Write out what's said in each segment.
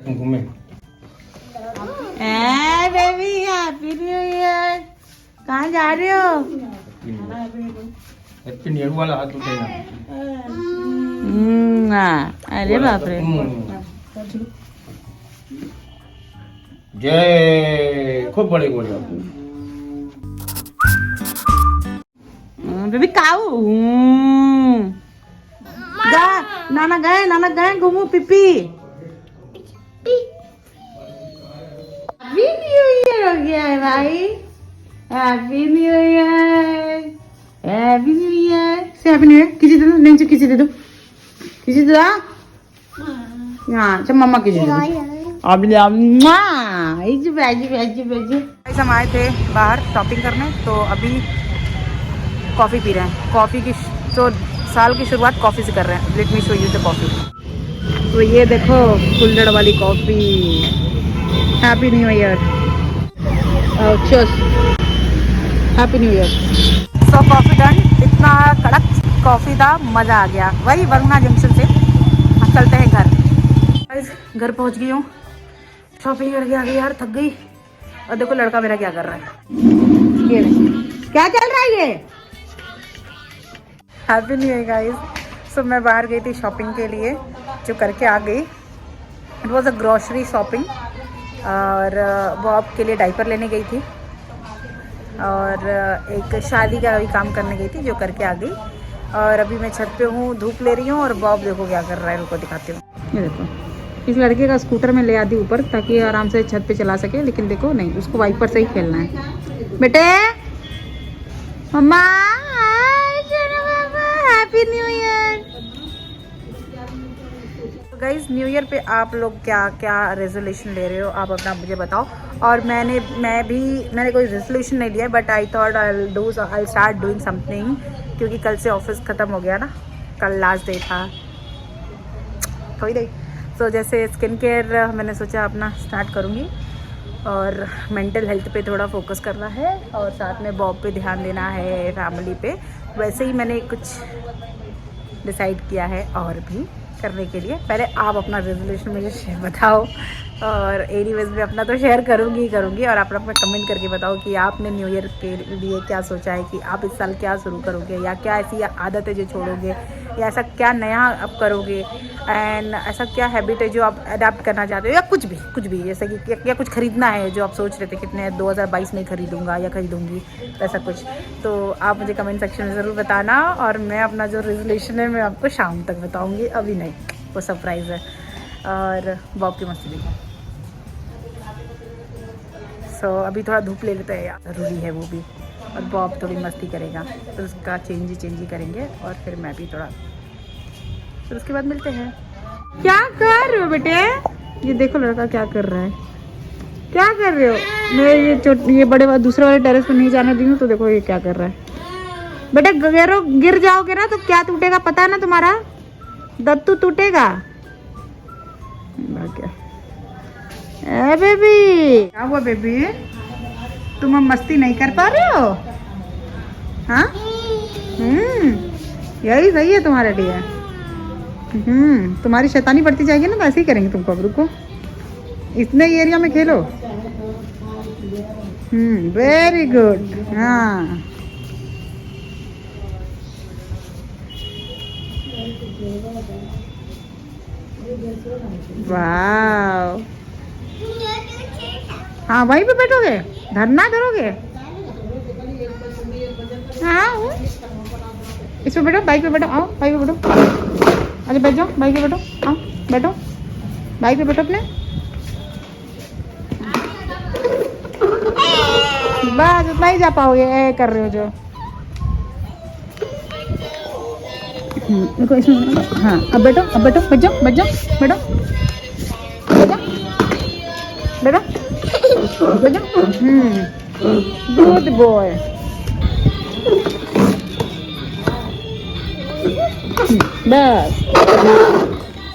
घूमे baby happy new year. कहाँ जा रहे हो? हैप्पी न्यू ईयर वाला हाथ उठेगा। अरे बाप रे। जय खूब बड़े बोल बेबी काऊ नाना गए घूमो पिपी। हैप्पी न्यू ईयर हो गया है भाई। Happy new year. Happy new year से हैप्पी न्यू ईयर। किसी दे दो, नहीं तो किसी दे दो, किसी दे दो। हाँ चल मम्मा किसी दे दो। अब हम आए थे बाहर शॉपिंग करने, तो अभी कॉफ़ी पी रहे हैं। कॉफ़ी की तो साल की शुरुआत कॉफ़ी से कर रहे हैं। Let me show you the coffee. तो ये देखो कुल्हड़ वाली coffee. Happy new year. Happy new year. So coffee done. इतना कड़क कॉफ़ी था, मज़ा आ गया। वही वरुणा जंक्शन से चलते हैं घर। घर पहुँच गई हूँ, शॉपिंग करके आ गई यार, थक गई। और देखो लड़का मेरा क्या कर रहा है। ये क्या चल रहा है ये। Happy new year guys. So मैं बाहर गई थी शॉपिंग के लिए, जो करके आ गई। It was a grocery shopping. और बॉब के लिए डाइपर लेने गई थी, और एक शादी का भी काम करने गई थी, जो करके आ गई। और अभी मैं छत पे हूँ, धूप ले रही हूँ। और बॉब देखो क्या कर रहा है, रुको दिखाती हूँ। ये देखो, इस लड़के का स्कूटर में ले आती ऊपर, ताकि आराम से छत पे चला सके। लेकिन देखो नहीं, उसको वाइपर से ही खेलना है। बेटे mama happy new year. Guys new year पे आप लोग क्या क्या रेजोल्यूशन ले रहे हो, आप अपना मुझे बताओ। और मैंने कोई रेजोल्यूशन नहीं लिया, but I thought I start doing something, क्योंकि कल से ऑफिस ख़त्म हो गया ना, कल लास्ट डे था। थोड़ी देर सो जैसे स्किन केयर मैंने सोचा अपना स्टार्ट करूँगी, और मेंटल हेल्थ पे थोड़ा फोकस करना है, और साथ में बॉब पे ध्यान देना है, फैमिली पे। वैसे ही मैंने कुछ डिसाइड किया है और भी करने के लिए। पहले आप अपना रेजोल्यूशन मुझे बताओ, और एनीवेज में अपना तो शेयर करूँगी। और आप लोग में कमेंट करके बताओ कि आपने न्यू ईयर के लिए क्या सोचा है, कि आप इस साल क्या शुरू करोगे, या क्या ऐसी आदत है जो छोड़ोगे, या ऐसा क्या नया आप करोगे, एंड ऐसा क्या हैबिट है जो आप अडेप्ट करना चाहते हो, या कुछ भी जैसे कि या कुछ खरीदना है जो आप सोच रहे थे कितने 2022 में खरीदूंगा या खरीदूंगी, ऐसा कुछ। तो आप मुझे कमेंट सेक्शन में ज़रूर बताना, और मैं अपना जो रेजोल्यूशन है मैं आपको शाम तक बताऊँगी, अभी नहीं, वो सरप्राइज़ है। और बॉब की मस्ती देखो। सो अभी थोड़ा धूप ले लेते हैं यार, ज़रूरी है वो भी। और बॉब थोड़ी मस्ती करेगा, तो उसका चेंज ही करेंगे, और फिर मैं भी थोड़ा, फिर उसके बाद मिलते हैं। क्या कर रहे हो बेटे? ये देखो लड़का क्या कर रहा है। क्या कर रहे हो? मैं ये बड़े दूसरे वाले टेरेस पे नहीं जाने दी हूँ, तो देखो ये क्या कर रहा है। बेटा गिर जाओगे ना तो क्या टूटेगा पता है ना तुम्हारा? दत्तू टूटेगा। क्या बेबी, क्या हुआ बेबी? तुम मस्ती नहीं कर पा रहे हो? हाँ यही सही है तुम्हारे लिए। तुम्हारी शैतानी बढ़ती जाएगी ना, तो ऐसे ही करेंगे तुमको। अब रुको, इतने एरिया में खेलो। Very good. हाँ वाह। हाँ वहीं पे बैठोगे, धरना करोगे? हाँ इस पे बैठो, बाइक पे बैठो। आओ बाइक पे बैठो। अच्छा बैठ जाओ, बाइक पे बैठो। आओ बैठो, बाइक पे बैठो अपने। बस उतना ही जा पाओगे, कर रहे हो जो। इनको इसमें। हाँ अब बैठो, बैठ जाओ, बैठ जाओ, बैठो गुड बॉय। बस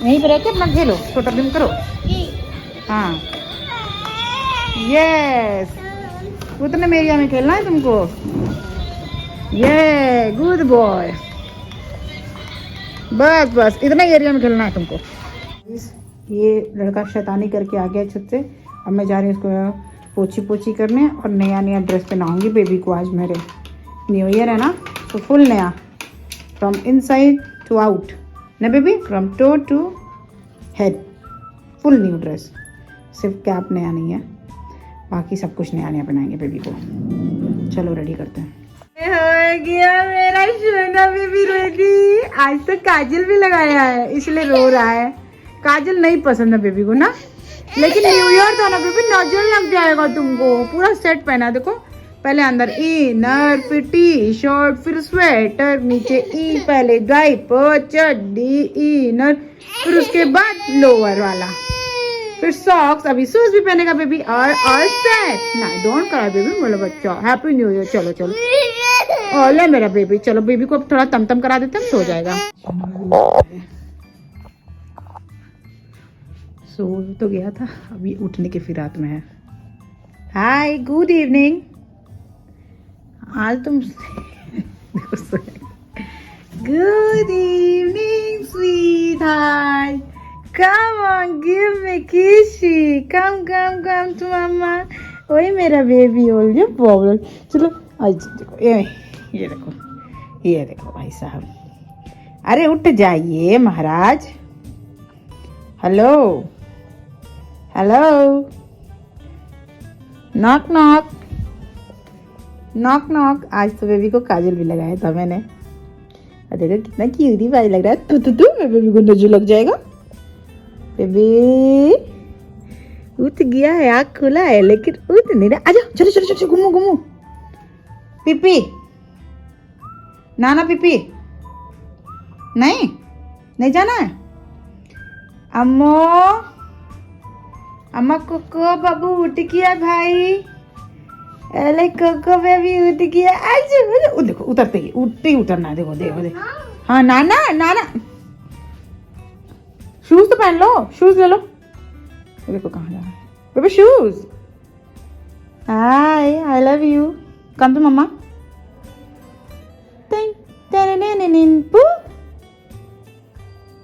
यहीं पर रहकर अपना खेलो, छोटा गेम करो। हाँ यस, उतने में एरिया में खेलना है तुमको। ये गुड बॉय। बस इतना ही एरिया में खेलना है तुमको। ये लड़का शैतानी करके आ गया छत से। अब मैं जा रही हूँ उसको पोछी पोछी करने और नया नया ड्रेस पहनाऊंगी बेबी को। आज मेरे न्यू ईयर है ना, तो फुल नया, फ्रॉम इनसाइड टू आउट ना baby, from toe to head, full new dress. सिर्फ कैप नया नहीं है, बाकी सब कुछ नया नया पहनाएंगे बेबी को। चलो रेडी करते हैं। हो गया मेरा सोना बेबी रेडी। आज तो काजल भी लगाया है इसलिए रो रहा है। काजल नहीं पसंद है बेबी को ना, लेकिन न्यू ईयर था ना बेबी, नजर लग जाएगा तुमको। पूरा सेट पहना, देखो पहले अंदर इनर, फिर टी शर्ट, फिर स्वेटर, नीचे ई, पहले डाइपर, चड्डी, इनर, फिर उसके बाद लोअर वाला, फिर सॉक्स, अभी शूज भी पहनेगा बेबी और सेट ना। डोंट क्राई बेबी, बोलो बच्चा हैप्पी न्यू ईयर। चलो चलो ओले मेरा बेबी, चलो बेबी को अब थोड़ा तम करा देते हैं, सो जाएगा। सो तो गया था, अभी उठने की फिरात में है। Hi good evening. आज तुम good evening sweet heart, come on give me kissy, come to mama। ओए मेरा बेबी ओल जो प्रॉब्लम। चलो आज देखो ये देखो भाई साहब, अरे उठ जाइए महाराज। Hello hello, knock knock knock knock. आज तो बेबी को काजल भी लगाया था मैंने। देखो कितना क्यूटी भाई लग रहा है। तू बेबी को नजर लग जाएगा। बेबी उठ गया है, आँख खुला है लेकिन उठ नहीं रहा। आजा चलो चलो चलो, घूमो घूमो। पिपी नाना, पिपी नहीं जाना है। अम्मो अम्मा कोको बाबू उठ गया भाई। अरे कोको बेबी उठ गया। आज देखो उतरते ही उतरना है। देखो हाँ नाना शूज तो पहन लो, शूज ले लो। देखो कहाँ जा रहा है baby, shoes. Hi I love you, come to mama.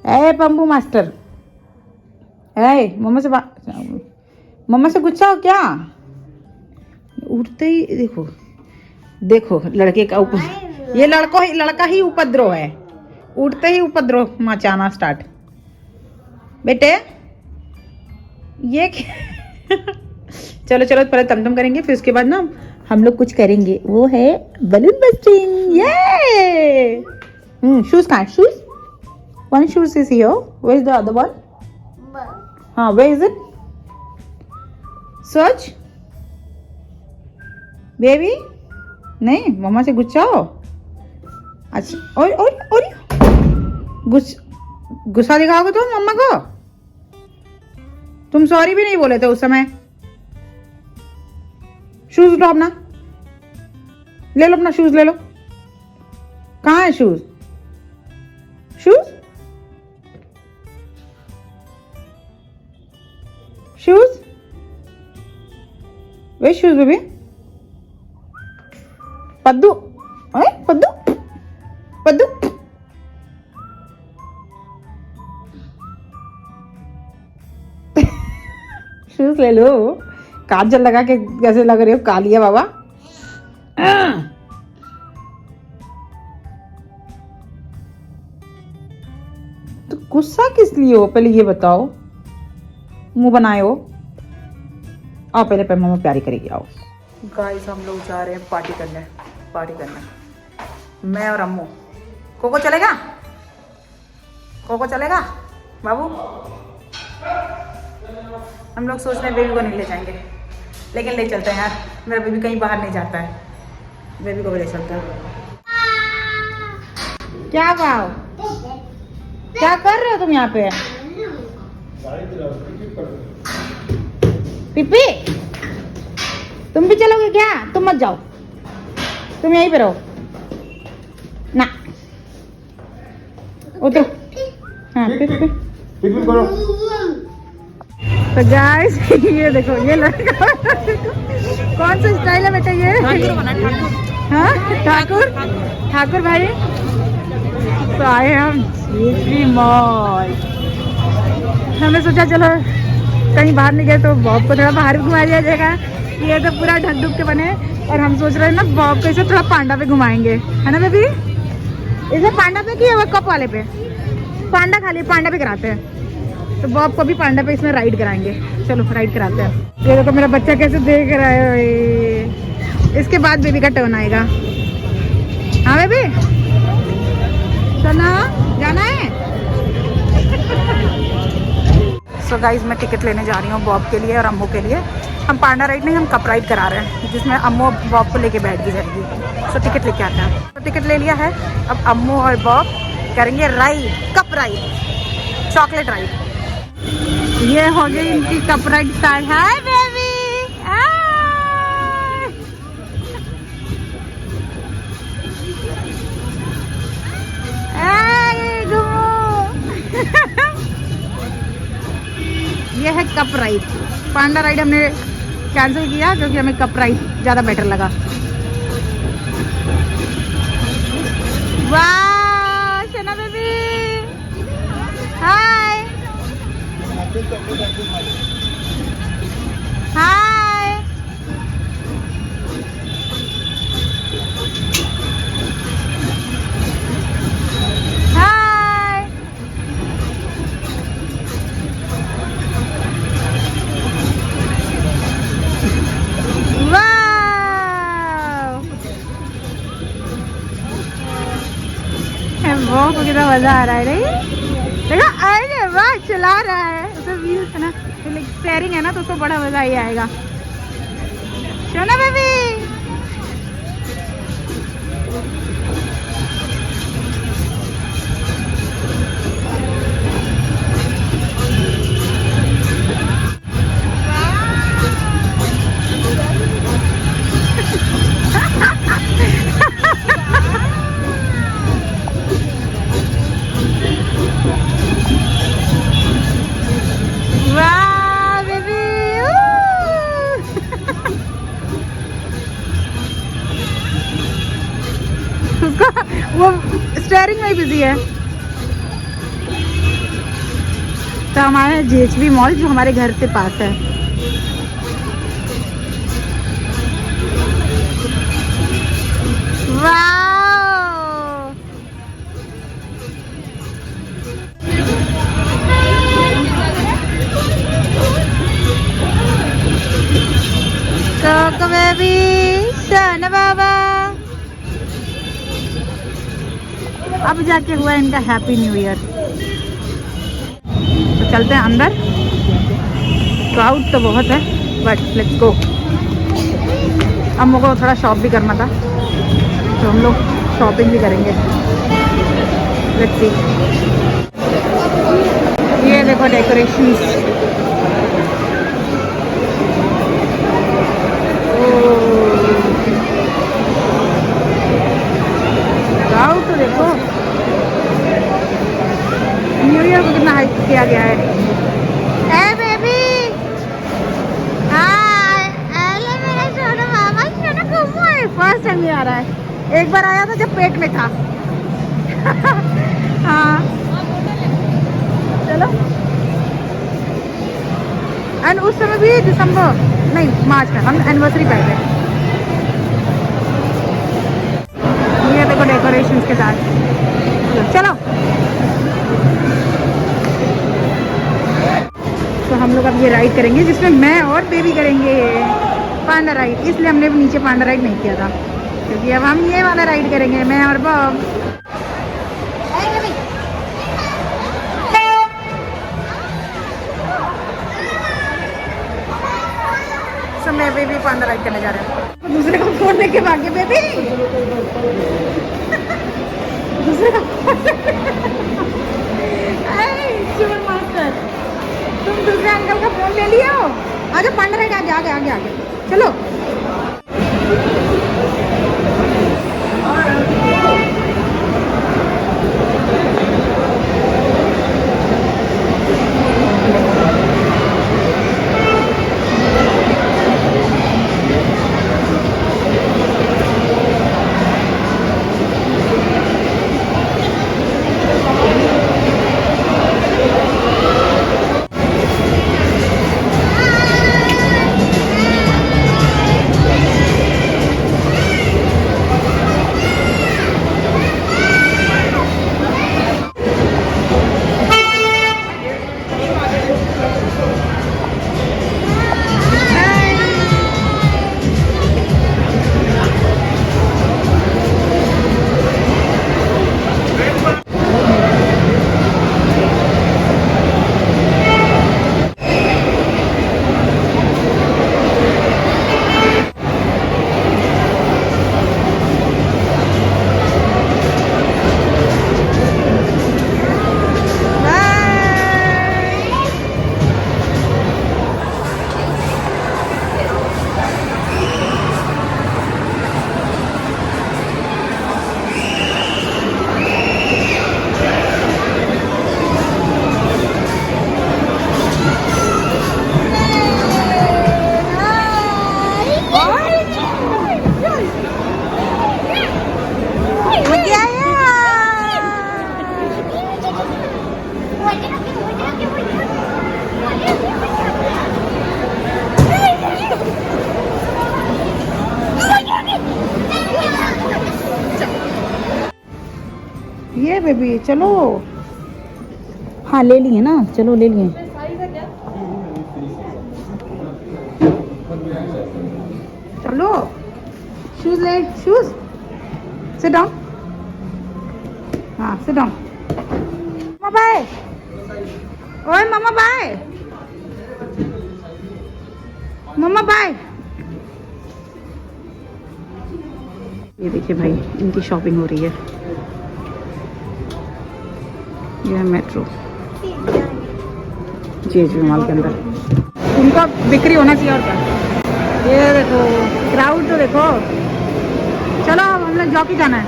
ए पंपू मास्टर, ए मम्मा से गुस्सा हो क्या? उठते ही देखो लड़के का ये लड़का ही उपद्रव है। उठते ही उपद्रव मचाना स्टार्ट। बेटे ये चलो पहले तम करेंगे, फिर उसके बाद ना हम लोग कुछ करेंगे, वो है बलून बस्टिंग। ये शूज कहाँ? Shoes one shoes is here, where is the other one? हाँ where is it? Search baby. नहीं मम्मा से गुस्सा हो। अच्छा और गुस्सा दिखाओगे तुम मम्मा को? तुम सॉरी भी नहीं बोले थे उस समय। शूज उठाओ अपना, ले लो अपना शूज ले लो। कहाँ है शूज? वे शूज बेबी। पद्दू शूज ले लो। काजल लगा के कैसे लग रहे हो कालिया बाबा। तो गुस्सा किस लिए हो पहले ये बताओ। मुंह बनाए हो। आओ पहले मम्मा प्यारी करेगी। आओ गाइस हम लोग जा रहे हैं पार्टी करने। मैं और अम्मू। कोको चलेगा बाबू? हम लोग सोच रहे हैं बेबी को नहीं ले जाएंगे, लेकिन ले चलते हैं यार। मेरा बेबी कहीं बाहर नहीं जाता है, बेबी को भी ले चलते हैं। क्या भाव, क्या कर रहे हो तुम यहाँ पे? पिपी तुम भी चलोगे क्या? तुम मत जाओ, तुम यहीं पे रहो ना। उठो। हाँ पिपी करो। तो गाइस ये देखो ये लड़का कौन सा स्टाइल है बेटा ये? हाँ ठाकुर भाई। तो आए हम मॉल। हमने सोचा चलो कहीं बाहर नहीं गए तो बॉब को थोड़ा बाहर घुमा दिया जाएगा। ये तो पूरा ढक ढुक के बने और हम सोच रहे हैं ना बॉब को इसे थोड़ा पांडा पे घुमाएंगे, है ना बेबी? इसे पांडा पे कि कप वाले पे? पांडा खाली पांडा पे कराते हैं, तो बॉब को भी पांडा पे इसमें राइड कराएंगे। चलो राइड कराते हैं। ये देखो मेरा बच्चा कैसे देख रहा है। इसके बाद बेबी का टर्न आएगा। हाँ बेबी चलना, जाना है। सो गाइज मैं टिकट लेने जा रही हूँ बॉब के लिए और अम्मू के लिए। हम पांडा राइड नहीं, हम कप राइड करा रहे हैं जिसमें अम्मू बॉब को लेके बैठ भी जाएगी। सो टिकट लेके आते हैं। तो टिकट ले लिया है, अब अम्मू और बॉब करेंगे ride, cup ride, chocolate ride. ये हो गई इनकी cup ride start. Hi baby, ये है कप राइड। पांडा राइड हमने कैंसिल किया क्योंकि हमें कप राइड ज़्यादा बेटर लगा। वाह शना बेबी, हाय हाय। हाय वाह, को कितना मजा आ रहा है नहीं? देखो अरे वाह चला रहा है तो व्यूज है ना, शेयरिंग है ना तो उसको बड़ा मजा ही आएगा। शोना बेबी वो स्टेयरिंग में ही बिजी है। तो हमारे JHV मॉल जो हमारे घर से पास है। वाओ कोको बेबी, सोना बाबा। अब जाके हुआ इनका हैप्पी न्यू ईयर। तो चलते हैं अंदर, क्राउड तो बहुत है बट लेट्स गो। अम्मू को थोड़ा शॉप भी करना था तो हम लोग शॉपिंग भी करेंगे। Let's see. ये देखो डेकोरेशंस, क्राउड तो देखो। न्यू ईयर को कितना हाइप किया गया है। ए बेबी हाय, हेलो मेरा सोना मामा। सोना कब आया? फर्स्ट टाइम ये आ रहा है। एक बार आया था जब पेट में था। हाँ चलो। एंड उस समय भी दिसंबर नहीं मार्च में हम एनिवर्सरी पे आए थे। ये देखो डेकोरेशंस के साथ। चलो तो हम लोग अब ये राइड करेंगे जिसमें मैं और बेबी करेंगे पांडा राइड। इसलिए हमने नीचे पांडा राइड नहीं किया था क्योंकि अब हम ये वाला राइड करेंगे, मैं और बॉब। तो मैं बेबी पांडा राइड करने जा रहे हैं। दूसरे को फोन लेके भागे बेबी, दूसरे का चोर मास्टर, तुम दूसरे अंकल का फोन ले लिया हो। आगे पांडा राइड, आगे आगे आगे आगे चलो। बेबी चलो। हाँ ले लिए ना, चलो ले लिए। चलो शूज ले, शूज। Sit down. हाँ सिट डाउन। मम्मा बाय। ओए मम्मा बाय। मम्मा बाय। ये देखिए भाई, इनकी शॉपिंग हो रही है। ये है मेट्रो, जी मॉल के अंदर। उनका बिक्री होना चाहिए और क्या। ये देखो क्राउड तो देखो। चलो हम लोग जॉकी जाना है।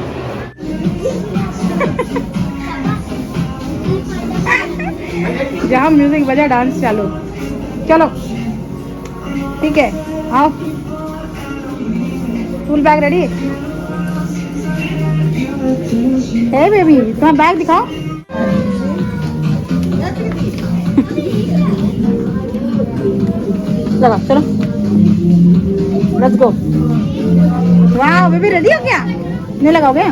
जहाँ म्यूजिक बजा डांस चालू। चलो ठीक है, आओ। फुल बैग रेडी है बेबी? तुम्हारा बैग दिखाओ। चलो चलो लेट्स गो। वाह बेबी रेडी हो क्या? नहीं लगाओगे?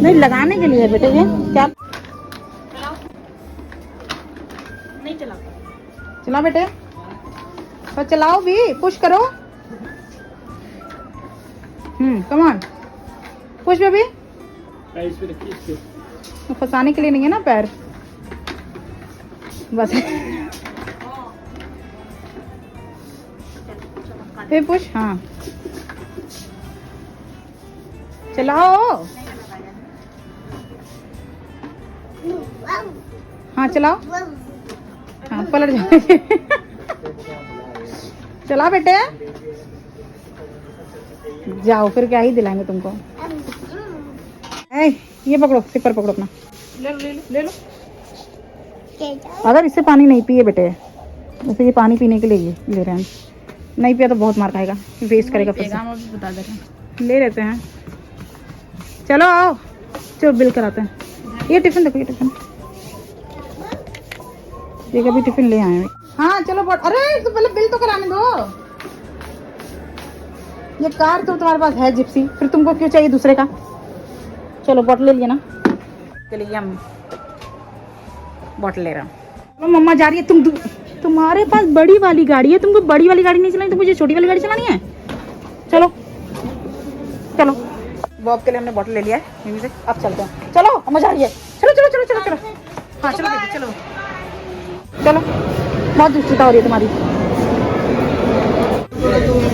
नहीं लगाने के लिए बेटे। ये क्या? नहीं चला। चला बेटे, पर चलाओ भी, पुश करो। Come on push baby. फंसाने के लिए नहीं है ना पैर, बस। फिर पुश। हाँ चलाओ। हाँ चलाओ। हाँ पलट जाओ। चला बेटे, जाओ। फिर क्या ही दिलाएंगे तुमको। ये पकड़ो, सिपर पकड़ो अपना। ले लो ले लो ले लो। अगर इससे पानी नहीं पिए बेटे, जैसे ये पानी पीने के लिए ये ले रहे हैं, नहीं पिया तो बहुत मार खाएगा, वेस्ट करेगा। बता दे रहे हैं, ले लेते हैं। चलो आओ, चलो बिल कराते हैं। ये टिफिन देखो, ये टिफिन, ये कभी टिफिन ले आए हैं। हाँ चलो अरे तो पहले बिल तो कराने दो। ये कार तो तुम्हारे पास है जिप्सी, फिर तुमको क्यों चाहिए दूसरे का? चलो बॉटल ले लिए ना, के लिए हम बॉटल ले रहा हूँ। मम्मा जा रही है। तुम्हारे पास बड़ी वाली गाड़ी है, तुमको बड़ी वाली गाड़ी नहीं चलानी तो मुझे छोटी वाली गाड़ी चलानी है। चलो चलो, बॉब के लिए हमने बॉटल ले लिया है मम्मी से। अब चलते हैं। चलो मजा आ रही है। चलो चलो चलो चलो चलो। हाँ चलो बेबी चलो चलो। बहुत दुष्टता हो रही है तुम्हारी।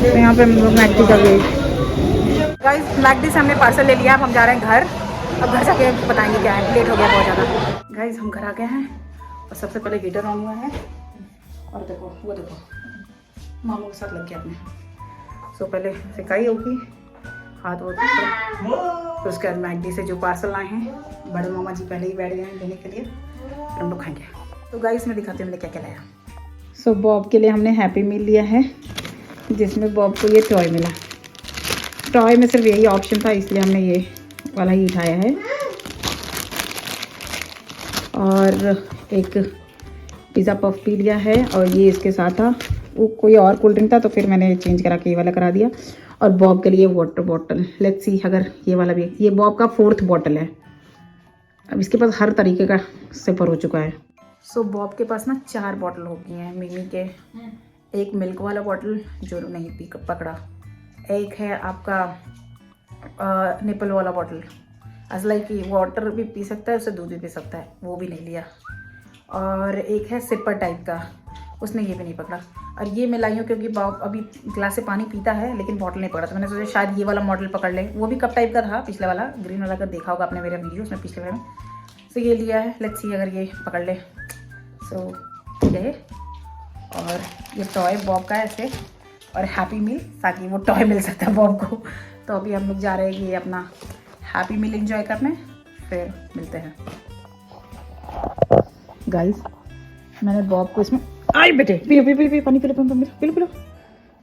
तो यहाँ पे हम लोग मैकडी का वेट। गाइस मैकडी से हमने पार्सल ले लिया। अब हम जा रहे हैं घर। अब घर जाके बताएंगे क्या है, लेट हो गया बहुत ज़्यादा। गाइस हम घर आ गए हैं और सबसे पहले हीटर ऑन हुआ है और देखो वो देखो मामू के साथ लग गया अपने। सो पहले सिकाई होगी, हाथ वो फिर उसके बाद मैकडी से जो पार्सल आए हैं, बड़े मामा जी पहले ही बैठ गए हैं लेने के लिए, फिर हम लोग खाएंगे। तो गाइस मैं दिखाती हूँ हमने क्या क्या लाया। सो बॉब के लिए हमने हैप्पी मील लिया है, जिसमें बॉब को ये टॉय मिला। टॉय में सिर्फ यही ऑप्शन था, इसलिए हमने ये वाला ही उठाया है। और एक पिज़्ज़ा पफ भी लिया है और ये इसके साथ था। वो कोई और कोल्ड ड्रिंक था तो फिर मैंने चेंज करा के ये वाला करा दिया। और बॉब के लिए वाटर बॉटल। लेट्स सी अगर ये वाला भी, ये बॉब का 4th बॉटल है। अब इसके पास हर तरीके का सिपर हो चुका है। सो बॉब के पास ना 4 बॉटल हो गई हैं मिमी के। एक मिल्क वाला बॉटल जो नहीं पकड़ा, एक है आपका निपल वाला बॉटल, असला कि वाटर भी पी सकता है, उससे दूध भी पी सकता है, वो भी नहीं लिया। और एक है सिपर टाइप का, उसने ये भी नहीं पकड़ा। और ये मैं लाई हूँ क्योंकि बॉब अभी गिलास से पानी पीता है लेकिन बॉटल नहीं पकड़ा, तो मैंने सोचा शायद ये वाला मॉडल पकड़ ले। वो भी कप टाइप का था, पिछले वाला ग्रीन वाला, अगर देखा होगा आपने मेरा वीडियो उसमें पिछले वाले में। सो ये लिया है, लेट्स सी अगर ये पकड़ ले। सो ये और ये टॉय बॉब का है ऐसे, और हैप्पी मील ताकि वो टॉय मिल सकता है बॉब को। तो अभी हम लोग जा रहे हैं कि अपना हैप्पी मील एंजॉय करने, फिर मिलते हैं। गाइस मैंने बॉब को इसमें, आई बेटे पिलो पिलो पिलो पानी पिलो पिलो पिलो पिलो,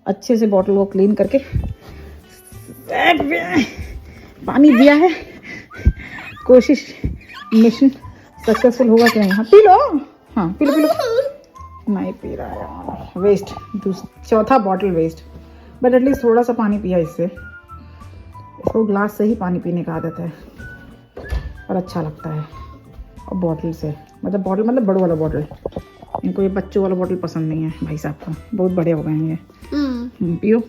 अच्छे से बॉटल को क्लीन करके पानी दिया है। कोशिश मिशन सक्सेसफुल होगा कि नहीं। हाँ पी लो, हाँ पी लो पी लो। नहीं पी रहा है, वेस्ट। 4था बॉटल वेस्ट, बट एटलीस्ट थोड़ा सा पानी पिया इससे। इसको ग्लास से ही पानी पीने का आदत है। और अच्छा लगता है। और बॉटल से मतलब बॉटल मतलब बड़ा वाला बॉटल, इनको ये बच्चों वाला बॉटल पसंद नहीं है भाई साहब को, बहुत बड़े हो गए हैं ये। पियो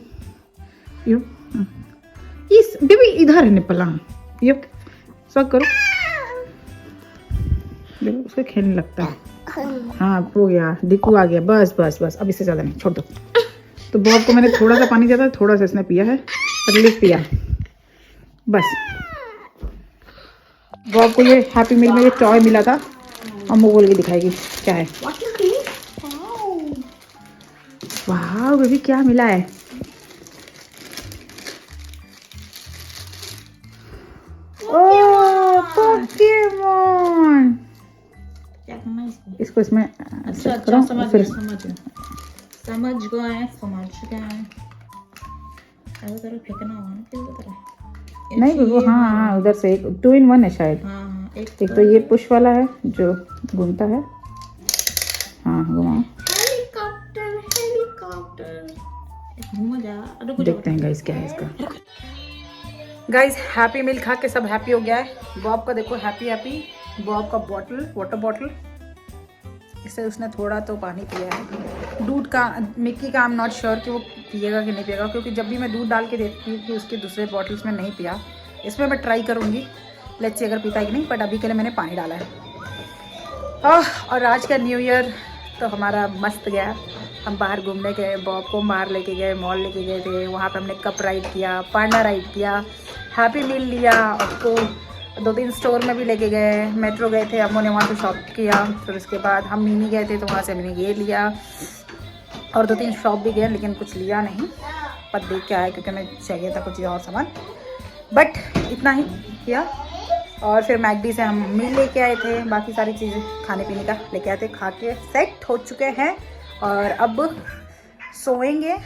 पियो। इस बेबी इधर है निपला, पियो सब करो। देखो उसको खेलने लगता है। हाँ हो गया, दिकू आ गया, बस बस बस अब इससे ज़्यादा नहीं, छोड़ दो। तो बॉब को मैंने थोड़ा सा पानी दिया था, थोड़ा सा इसने पिया है, तकलीफ पिया बस। बॉब को ये हैप्पी मील में ये टॉय मिला था, अम्मू बोल के दिखाएगी क्या है। वाह बेबी क्या मिला है? ओह पोकेमॉन। इसको इसमें अच्छा करो, फिर समझ गए अगर फेंकना होगा ना किस तरह। नहीं वो हाँ हाँ उधर से एक 2 in 1 है शायद। हाँ एक तो ये पुश वाला है जो घूमता है। हाँ घुमाओ, घूम जा। देखते हैं गाइस क्या है इसका। गाइस हैप्पी मील खा के सब हैप्पी हो गया है। बॉब का देखो हैप्पी हैप्पी, बॉब का बॉटल वाटर बॉटल, इससे उसने थोड़ा तो पानी पिया है। दूध का मिक्की का आई एम नॉट श्योर कि वो पिएगा कि नहीं पिएगा, क्योंकि जब भी मैं दूध डाल के देखती हूँ कि उसके दूसरे बॉटल्स में नहीं पिया। इसमें मैं ट्राई करूँगी, लेट्स सी अगर पीता है कि नहीं, बट अभी के लिए मैंने पानी डाला है। और आज का न्यू ईयर तो हमारा मस्त गया। हम बाहर घूमने गए, बॉब को बाहर लेके गए, मॉल लेके गए थे, वहाँ पे हमने कप राइड किया, पांडा राइड किया, हैप्पी मील लिया, उसको 2-3 स्टोर में भी लेके गए, मेट्रो गए थे, अम्मू ने वहाँ से शॉप किया। फिर उसके बाद हम मिनी गए थे तो वहाँ से हमने ये लिया, और 2-3 शॉप भी गए लेकिन कुछ लिया नहीं, पर देख के आया क्योंकि हमें चाहिए था कुछ और सामान, बट इतना ही किया। और फिर मैकडी से हम मील लेके आए थे, बाकी सारी चीज़ें खाने पीने का लेके आए थे, खा के सेट हो चुके हैं और अब सोएंगे।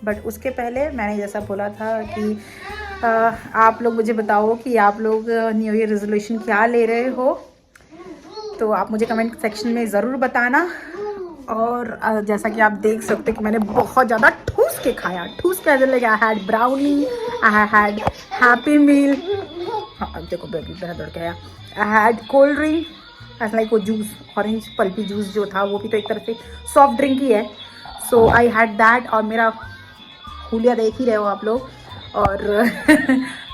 बट उसके पहले मैंने जैसा बोला था कि आप लोग मुझे बताओ कि आप लोग न्यू ईयर रेजोल्यूशन क्या ले रहे हो, तो आप मुझे कमेंट सेक्शन में ज़रूर बताना। और जैसा कि आप देख सकते हैं कि मैंने बहुत ज़्यादा ठूस के खाया, ठूस के लगे। I had brownie, I had happy meal, हाँ अब देखो बेबी मेरा दौड़ के आया, आई हैड कोल्ड ड्रिंक, ऐसा लाइक वो जूस, ऑरेंज पल्पी जूस जो था, वो भी तो एक तरह से सॉफ्ट ड्रिंक ही है। सो आई हैड दैट, और मेरा हुलिया देख ही रहे हो आप लोग, और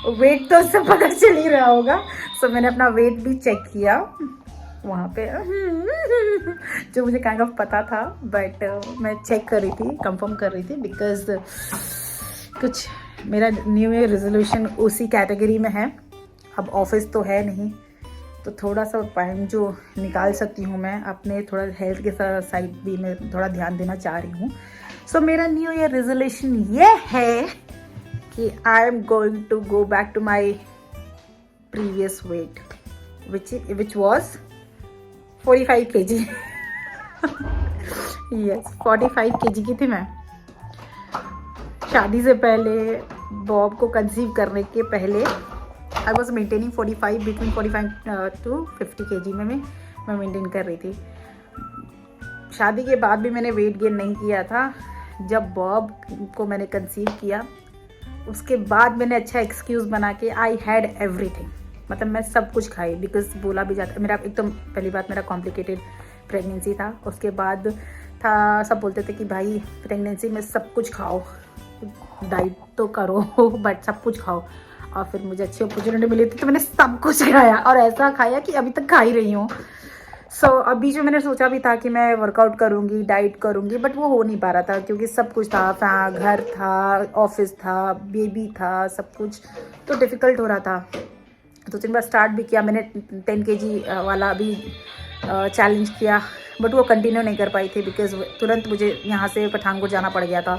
वेट तो उससे पता चल ही रहा होगा। सो मैंने अपना वेट भी चेक किया वहाँ पे, जो मुझे काइंड ऑफ पता था, बट मैं चेक कर रही थी, कंफर्म कर रही थी, बिकॉज कुछ मेरा न्यू ईयर रेजोल्यूशन उसी कैटेगरी में है। अब ऑफिस तो है नहीं, तो थोड़ा सा टाइम जो निकाल सकती हूँ मैं अपने थोड़ा हेल्थ के साइड भी मैं थोड़ा ध्यान देना चाह रही हूँ। सो मेरा न्यू ईयर रेजोल्यूशन ये है कि I am going to go back to my previous weight which was 45 kg। Yes 45 kg की थी मैं शादी से पहले। बॉब को कंसीव करने के पहले I was maintaining 45, between 45 to 50 kg में मैं मेंटेन कर रही थी। शादी के बाद भी मैंने वेट गेन नहीं किया था। जब बॉब को मैंने कंसीव किया उसके बाद मैंने अच्छा एक्सक्यूज़ बना के आई हैड एवरीथिंग, मतलब मैं सब कुछ खाई, बिकॉज बोला भी जाता मेरा एक तो पहली बात मेरा कॉम्प्लिकेटेड प्रेगनेंसी था, उसके बाद था सब बोलते थे कि भाई प्रेगनेंसी में सब कुछ खाओ, डाइट तो करो बट सब कुछ खाओ। और फिर मुझे अच्छी अपॉर्चुनिटी मिली थी तो मैंने सब कुछ खाया, और ऐसा खाया कि अभी तक खा ही रही हूँ। सो अब बीच में मैंने सोचा भी था कि मैं वर्कआउट करूँगी, डाइट करूँगी, बट वो हो नहीं पा रहा था क्योंकि सब कुछ था, घर था, ऑफिस था, बेबी था, सब कुछ तो डिफ़िकल्ट हो रहा था। 2-3 बार स्टार्ट भी किया मैंने, 10 kg वाला भी चैलेंज किया, बट वो कंटिन्यू नहीं कर पाई थी बिकॉज तुरंत मुझे यहाँ से पठानकोट जाना पड़ गया था।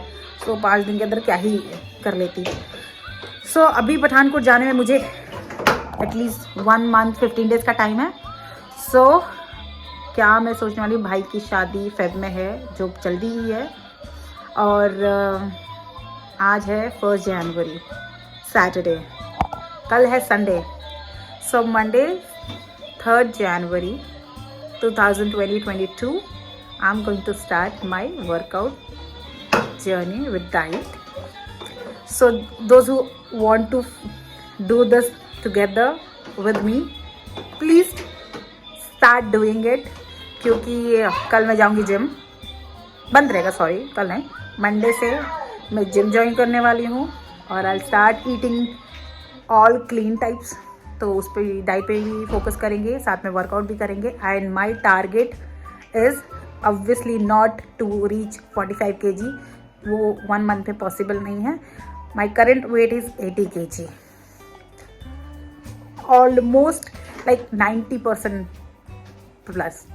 सो 5 दिन के अंदर क्या ही कर लेती। सो अभी पठानकोट जाने में मुझे एटलीस्ट 1 month 15 days का टाइम है। सो क्या मैं सोचने वाली, भाई की शादी फेब में है जो जल्दी ही है, और आज है 1 जनवरी सैटरडे, कल है Sunday. So Monday 3rd January 2022 I'm going to start my workout journey with diet. So those who want to do this together with me, please start doing it, क्योंकि कल मैं जाऊंगी जिम, बंद रहेगा, सॉरी कल नहीं, मंडे से मैं जिम ज्वाइन करने वाली हूँ और I start eating all clean types. तो उस पर डाइट पे भी फोकस करेंगे, साथ में वर्कआउट भी करेंगे। And my target is obviously not to reach 45 kg, वो 1 month में पॉसिबल नहीं है। My current weight is 80 kg, almost like 90% plus.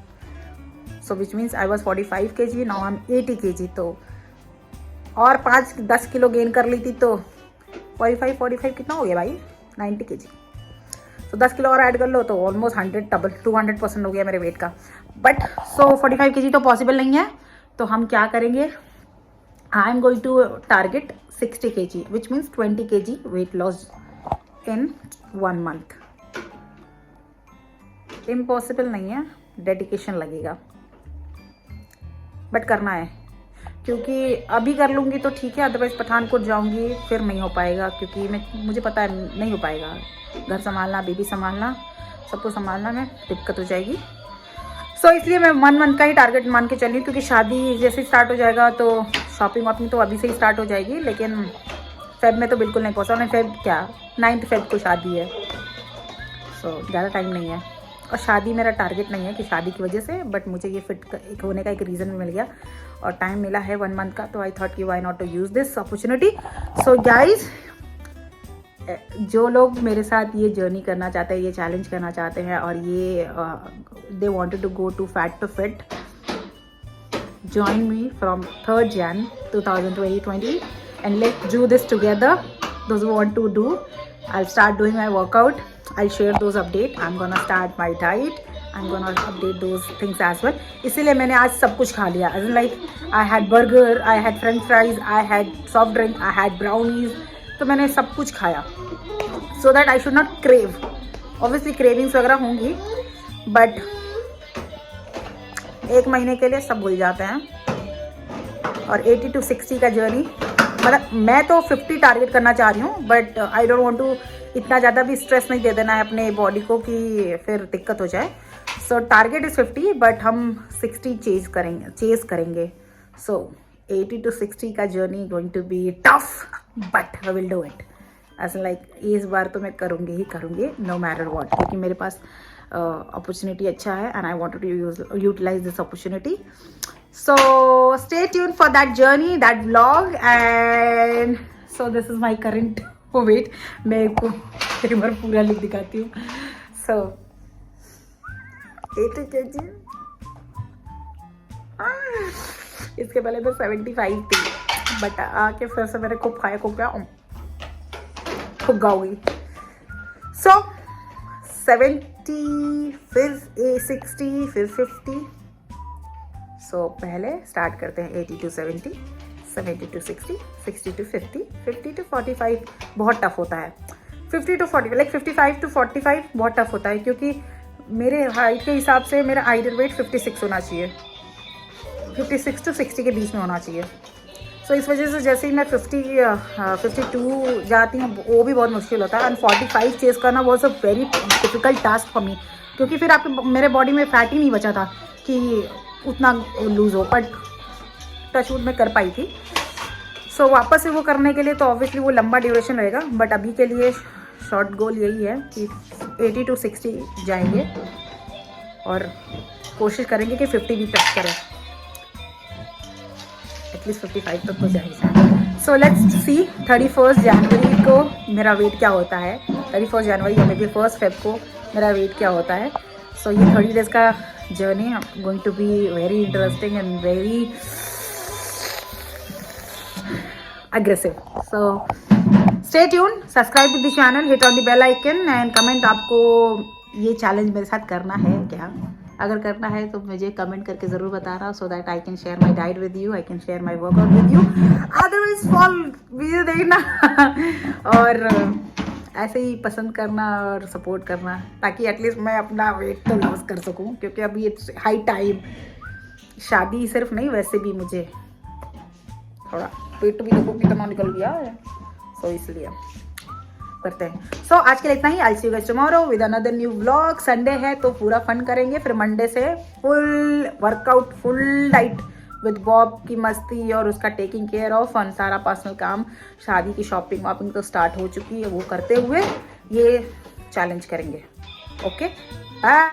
So which means I was 45 kg, now I am 80 kg। तो और 5-10 किलो गेन कर ली थी तो 45 कितना हो गया भाई, 90 kg। तो 10 किलो और ऐड कर लो तो ऑलमोस्ट 200% हो गया मेरे वेट का। बट 45 kg तो पॉसिबल नहीं है, तो हम क्या करेंगे, I am going to target 60 kg, which means 20 kg weight loss in 1 month। Impossible नहीं है, डेडिकेशन लगेगा, बट करना है, क्योंकि अभी कर लूँगी तो ठीक है, अदरवाइज़ पठानकोट जाऊँगी फिर नहीं हो पाएगा, क्योंकि मुझे पता है नहीं हो पाएगा। घर संभालना, बेबी संभालना, सबको संभालना में दिक्कत हो जाएगी। सो इसलिए मैं 1 month का ही टारगेट मान के चली, क्योंकि शादी जैसे स्टार्ट हो जाएगा तो शॉपिंग वॉपिंग तो अभी से ही स्टार्ट हो जाएगी, लेकिन फेब में तो बिल्कुल नहीं पहुँचा। फेब क्या 9 फेब को शादी है, सो ज़्यादा टाइम नहीं है। और शादी मेरा टारगेट नहीं है कि शादी की वजह से, बट मुझे ये फिट होने का एक रीज़न भी मिल गया और टाइम मिला है 1 month का, तो आई थॉट कि why not to use this opportunity. So guys, जो लोग मेरे साथ ये जर्नी करना चाहते हैं, ये चैलेंज करना चाहते हैं और ये they wanted to go to fat to fit, join me from 3rd Jan 2020 and let's do this together. Those who want to do, I'll start doing my workout, I'll share those updates, I'm gonna start my diet, I'm gonna update those things as well. इसीलिए मैंने आज सब कुछ खा लिया, as in like I had burger, I had french fries, I had soft drink, I had brownies, तो मैंने सब कुछ खाया so that I should not crave. Obviously cravings वगैरह होंगी, but 1 महीने के लिए सब भूल जाते हैं। और 80 to 60 का जर्नी, मतलब मैं तो 50 टारगेट करना चाह रही हूँ, but I don't want to इतना ज़्यादा भी स्ट्रेस नहीं दे देना है अपने बॉडी को कि फिर दिक्कत हो जाए। सो टारगेट इज़ 50, बट हम 60 चेज करेंगे। सो 80 to 60 का journey going to be tough, but I will do it. ऐसा लाइक इस बार तो मैं करूँगी नो मैटर व्हाट, क्योंकि मेरे पास opportunity अच्छा है and I wanted to utilize this opportunity. So stay tuned for that journey, that vlog, and so this is my current weight. मैं आपको एक बार पूरा लिख दिखाती हूँ। So 80 kg, इसके पहले मैं 75 थी, बट आके फिर से मैंने खूब खाया, खूब गाऊंगी। So 70, फिर 60, फिर 50। सो पहले स्टार्ट करते हैं 80 to 70, 70 to 60, 60 to 50, 50 to 45 बहुत टफ होता है। 50 to 40 लाइक 55 to 45 बहुत टफ होता है, क्योंकि मेरे हाइट के हिसाब से मेरा आइडियल वेट 56 होना चाहिए, 56 to 60 के बीच में होना चाहिए। सो इस वजह से जैसे ही मैं 52 जाती हूँ वो भी बहुत मुश्किल होता है, एंड 45 चेस करना was a very difficult task for me, क्योंकि फिर आपके मेरे बॉडी में फैट ही नहीं बचा था कि उतना लूज़ हो, बट टचवुड में कर पाई थी। सो वापस से वो करने के लिए तो ऑब्वियसली वो लंबा ड्यूरेशन रहेगा, बट अभी के लिए शॉर्ट गोल यही है कि 80 to 60 जाएंगे और कोशिश करेंगे कि 50 भी टच करें, एटलीस्ट 55 तक तो जाएगी। सो लेट्स सी 31 जनवरी को मेरा वेट क्या होता है, 31 जनवरी या मे बी 1 फेब को मेरा वेट क्या होता है। सो ये 30 डेज का journey going to be very interesting and very aggressive. So stay tuned, subscribe to the channel, hit on the bell icon and comment आपको ये चैलेंज मेरे साथ करना है क्या। अगर करना है तो मुझे कमेंट करके ज़रूर बताना, so that I can share my diet with you, I can share my workout with you. Otherwise fall video देखना और ऐसे ही पसंद करना और सपोर्ट करना, ताकि एटलीस्ट मैं अपना वेट तो लॉस कर सकूं, क्योंकि अभी इट्स हाई टाइम। शादी सिर्फ नहीं, वैसे भी मुझे थोड़ा पेट भी देखो कितना निकल गया है, सो इसलिए। करते हैं। सो आज के लिए इतना ही। I see you guys tomorrow with another new vlog. Sunday है तो पूरा फन करेंगे, फिर मंडे से full workout, full diet with Bob की मस्ती और उसका टेकिंग केयर ऑफ फन, सारा पर्सनल काम, शादी की शॉपिंग वॉपिंग तो स्टार्ट हो चुकी है, वो करते हुए ये चैलेंज करेंगे। Okay bye.